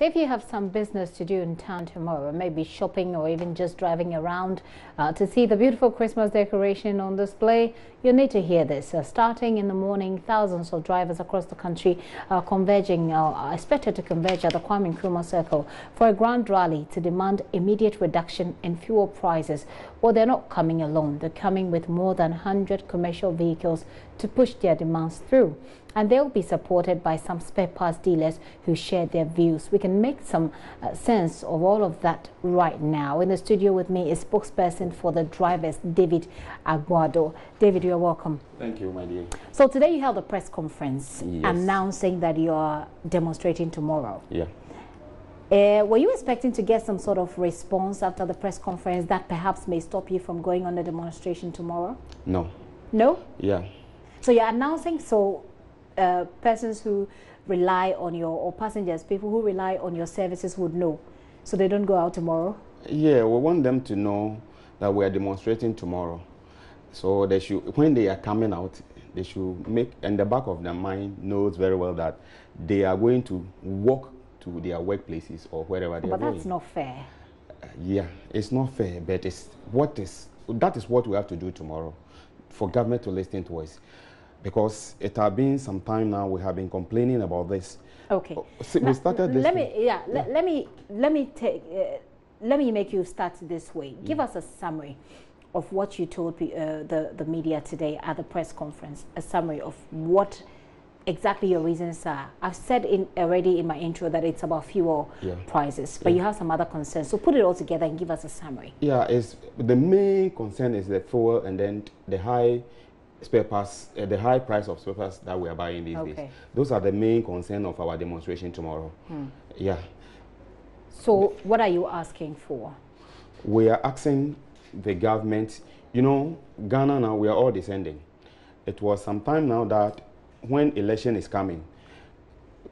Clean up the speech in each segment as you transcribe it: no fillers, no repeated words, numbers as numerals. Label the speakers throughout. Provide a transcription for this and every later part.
Speaker 1: So if you have some business to do in town tomorrow, maybe shopping or even just driving around to see the beautiful Christmas decoration on display, you need to hear this. Starting in the morning, thousands of drivers across the country are expected to converge at the Kwame Nkrumah Circle for a grand rally to demand immediate reduction in fuel prices. Well, they're not coming alone. They're coming with more than 100 commercial vehicles to push their demands through. And they'll be supported by some spare parts dealers who share their views. We can make some sense of all of that right now. In the studio with me is spokesperson for the drivers, David Aguado. David, you're welcome.
Speaker 2: Thank you, my dear.
Speaker 1: So today you held a press conference announcing that you are demonstrating tomorrow.
Speaker 2: Yeah.
Speaker 1: Were you expecting to get some sort of response after the press conference that perhaps may stop you from going on the demonstration tomorrow?
Speaker 2: No.
Speaker 1: No?
Speaker 2: Yeah.
Speaker 1: So you're announcing persons who rely on or passengers, people who rely on your services would know, so they don't go out tomorrow?
Speaker 2: Yeah, we want them to know that we are demonstrating tomorrow. So they should, when they are coming out, they should make, in the back of their mind, knows very well that they are going to walk to their workplaces or wherever they are going.
Speaker 1: But that's not fair.
Speaker 2: Yeah, it's not fair, but that is what we have to do tomorrow, for government to listen to us. Because it has been some time now, we have been complaining about this.
Speaker 1: Okay.
Speaker 2: We started this.
Speaker 1: Let me make you start this way. Give us a summary of what you told the media today at the press conference. A summary of what exactly your reasons are. I've said already in my intro that it's about fuel prices, but you have some other concerns. So put it all together and give us a summary.
Speaker 2: Yeah, the main concern is the fuel and then the high spare parts, the high price of spare parts that we are buying these days. Those are the main concern of our demonstration tomorrow. Yeah.
Speaker 1: So what are you asking for?
Speaker 2: We are asking the government, you know, Ghana now, we are all descending. It was some time now that when election is coming,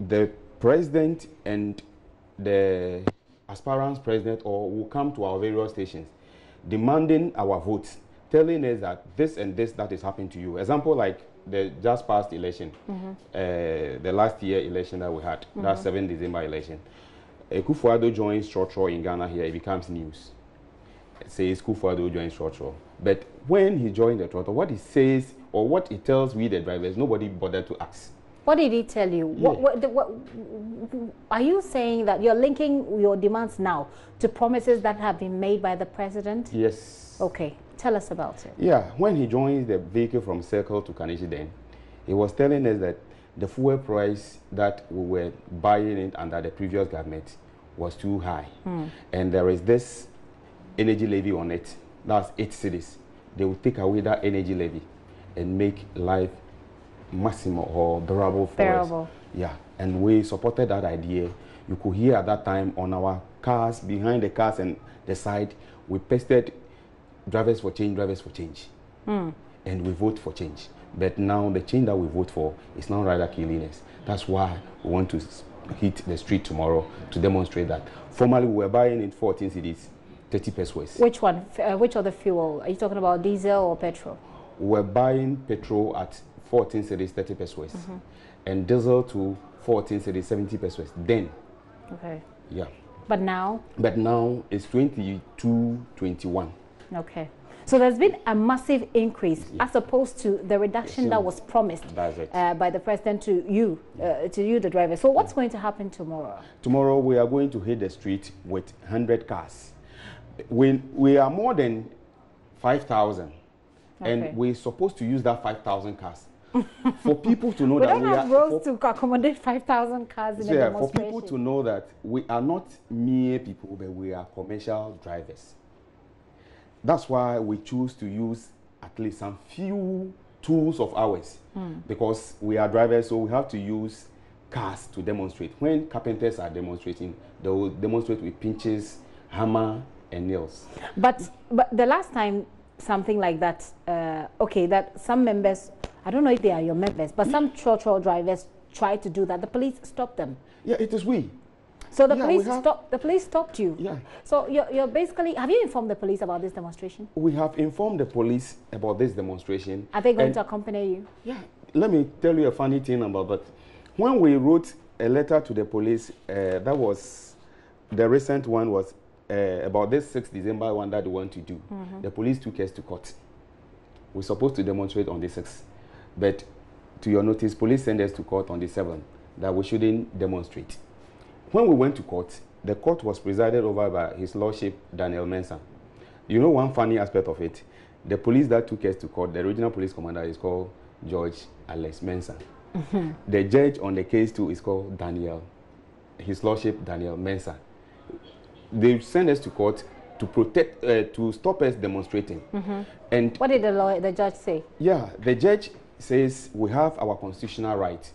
Speaker 2: the president and the aspirant president will come to our various stations demanding our votes, telling us that this and this that is happening to you. Example like the just past election, the last year election that we had, that 7th December election. Kufuor joins Trotro in Ghana here, it becomes news. It says Kufuor joins Trotro. But when he joined the Trotro, what he says or what he tells we the drivers, nobody bothered to ask.
Speaker 1: What did he tell you?
Speaker 2: Yeah.
Speaker 1: What are you saying that you're linking your demands now to promises that have been made by the president?
Speaker 2: Yes.
Speaker 1: Okay. Tell us about it.
Speaker 2: Yeah, when he joined the vehicle from Circle to Kaneshie then, he was telling us that the fuel price that we were buying it under the previous government was too high. And there is this energy levy on it. That's 8 cities. They will take away that energy levy and make life maximum or bearable for us. Yeah, and we supported that idea. You could hear at that time on our cars, behind the cars and the side, we pasted drivers for change, drivers for change. And we vote for change. But now the change that we vote for is now rather killing us. That's why we want to hit the street tomorrow to demonstrate that. Formerly, we were buying in 14 cities, 30 pesos.
Speaker 1: Which one? Which other fuel? Are you talking about diesel or petrol?
Speaker 2: We're buying petrol at 14 cities, 30 pesos. And diesel to 14 cities, 70 pesos. Then.
Speaker 1: Okay.
Speaker 2: Yeah.
Speaker 1: But now?
Speaker 2: But now it's 22, 21.
Speaker 1: Okay. So there's been a massive increase as opposed to the reduction that was promised by the president to you, the driver. So what's going to happen tomorrow? Tomorrow
Speaker 2: we are going to hit the street with 100 cars. We are more than 5,000, and we're supposed to use that 5,000 cars. For people to know
Speaker 1: we
Speaker 2: that
Speaker 1: don't have roads to accommodate 5,000 cars in a demonstration.
Speaker 2: For people to know that we are not mere people, but we are commercial drivers. That's why we choose to use at least some few tools of ours, because we are drivers, so we have to use cars to demonstrate. When carpenters are demonstrating, they will demonstrate with pinches, hammer, and nails. But
Speaker 1: the last time something like that, that some members, I don't know if they are your members, but some trotro drivers tried to do that. The police stopped them.
Speaker 2: Yeah, it is we.
Speaker 1: So the police stopped you.
Speaker 2: Yeah.
Speaker 1: So you're basically, have you informed the police about this demonstration?
Speaker 2: We have informed the police about this demonstration.
Speaker 1: Are they going to accompany you?
Speaker 2: Yeah. Let me tell you a funny thing about that. When we wrote a letter to the police. That was the recent one was about this 6th December one that they want to do. The police took us to court. We're supposed to demonstrate on the 6th, but to your notice, police sent us to court on the 7th that we shouldn't demonstrate. When we went to court, the court was presided over by His Lordship Daniel Mensah. You know one funny aspect of it? The police that took us to court, the regional police commander is called George Alex Mensah. The judge on the case too is called Daniel, His Lordship Daniel Mensah. They sent us to court to protect, to stop us demonstrating. And
Speaker 1: what did the judge say? Yeah,
Speaker 2: the judge says we have our constitutional right,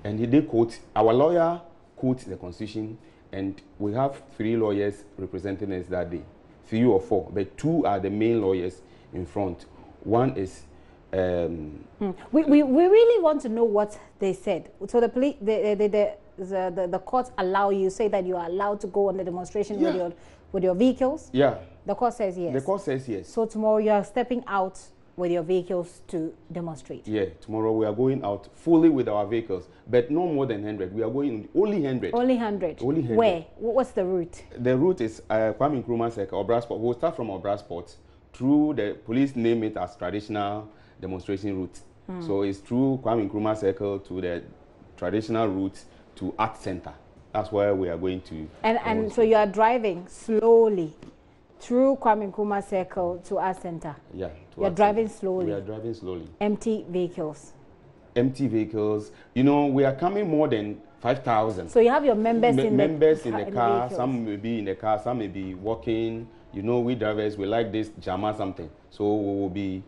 Speaker 2: and he did quote, our lawyer quotes the constitution, and we have 3 lawyers representing us that day, 3 or 4, but 2 are the main lawyers in front. One is
Speaker 1: we really want to know what they said. So the police, the courts allow you, say that you are allowed to go on the demonstration with your vehicles?
Speaker 2: Yeah.
Speaker 1: The court says yes.
Speaker 2: The court says yes.
Speaker 1: So tomorrow you are stepping out with your vehicles to demonstrate?
Speaker 2: Yeah, tomorrow we are going out fully with our vehicles, but no more than 100. We are going only 100.
Speaker 1: Only 100?
Speaker 2: Only 100.
Speaker 1: Where? What's the route?
Speaker 2: The route is Kwame Nkrumah Circle, Obrasport. We'll start from Obrasport through the police name it as traditional demonstration route. So it's through Kwame Nkrumah Circle to the traditional route to Art Center. That's where we are going to.
Speaker 1: And so you are driving slowly through Kwame Nkrumah Circle to Art Center?
Speaker 2: Yeah.
Speaker 1: You're driving slowly?
Speaker 2: We are driving slowly.
Speaker 1: Empty vehicles?
Speaker 2: Empty vehicles. You know, we are coming more than 5,000.
Speaker 1: So you have your members in
Speaker 2: the car. Some may be in the car, some may be walking. You know, we drivers, we like this jama something. So we will be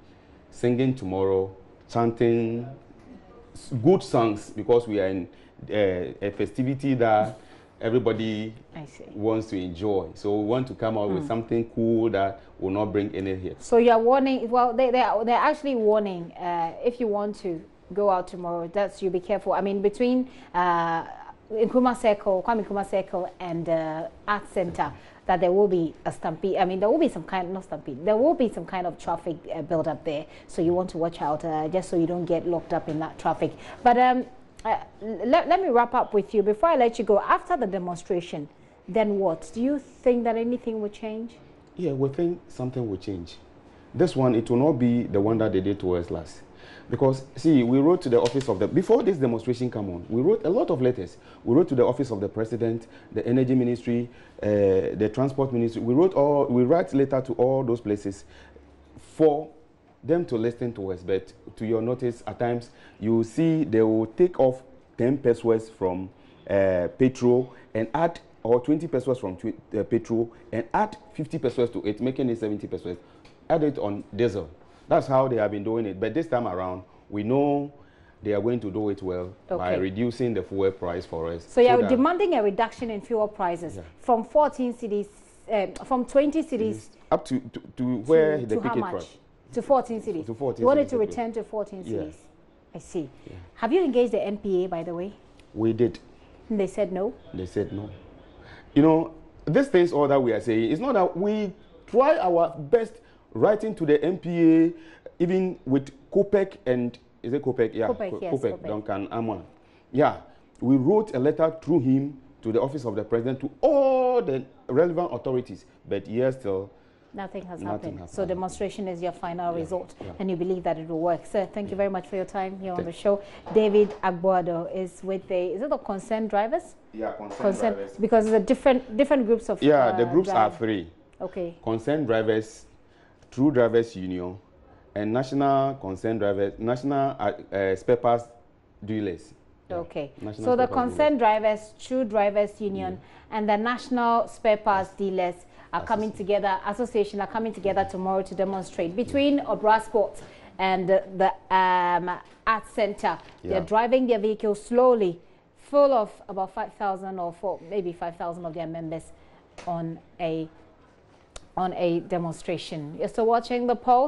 Speaker 2: singing tomorrow, chanting good songs, because we are in a festivity that everybody wants to enjoy. So we want to come out with something cool that will not bring any hit. So
Speaker 1: you are warning, well, they're actually warning, if you want to go out tomorrow, that's you be careful. I mean, between Nkrumah Circle, Kwame Nkrumah Circle and Art Center, that there will be a stampede. I mean, there will be some kind, not stampede, there will be some kind of traffic build up there. So you want to watch out just so you don't get locked up in that traffic. But let me wrap up with you. Before I let you go, after the demonstration, then what? Do you think that anything will change?
Speaker 2: Yeah, we think something will change. This one, it will not be the one that they did to us last. Because, see, we wrote to the office of the, before this demonstration come on, we wrote a lot of letters. We wrote to the office of the president, the energy ministry, the transport ministry. We write letter to all those places for them to listen to us. But to your notice, at times, you see they will take off 10 pesos from petrol and add, or 20 pesos from petrol and add 50 pesos to it, making it 70 pesos. Add it on diesel. That's how they have been doing it. But this time around, we know they are going to do it well by reducing the fuel price for us.
Speaker 1: So you're demanding a reduction in fuel prices from 14 cities, from 20 cities
Speaker 2: up to where the picket price.
Speaker 1: To 14 cities.
Speaker 2: To 14
Speaker 1: you want
Speaker 2: cities
Speaker 1: it to return to 14 cities.
Speaker 2: Yeah.
Speaker 1: I see.
Speaker 2: Yeah.
Speaker 1: Have you engaged the NPA, by the way?
Speaker 2: We did.
Speaker 1: And they said no?
Speaker 2: They said no. You know, these things all that we are saying, it's not that we try our best writing to the NPA, even with COPEC and, is it COPEC? Yeah,
Speaker 1: COPEC, yes,
Speaker 2: COPEC, Duncan Amon. Yeah, we wrote a letter through him to the office of the president, to all the relevant authorities, but yes, still,
Speaker 1: nothing has happened. So demonstration is your final resort,
Speaker 2: yeah.
Speaker 1: And you believe that it will work. Sir, thank you very much for your time here on the show. David Agboado is with is it the concerned drivers?
Speaker 2: Yeah, concerned drivers.
Speaker 1: Because the different groups of
Speaker 2: the groups are 3.
Speaker 1: Okay.
Speaker 2: Concerned drivers, True Drivers Union, and National Concerned Drivers, National Spare Parts Dealers.
Speaker 1: Okay. So the Concerned Drivers, True Drivers Union, and the National Spare Parts Dealers are coming together, association are coming together tomorrow to demonstrate between Obrasport and the Art Center. They're driving their vehicles slowly, full of about 5,000 or maybe 5,000 of their members on a demonstration. You're still watching The Pulse.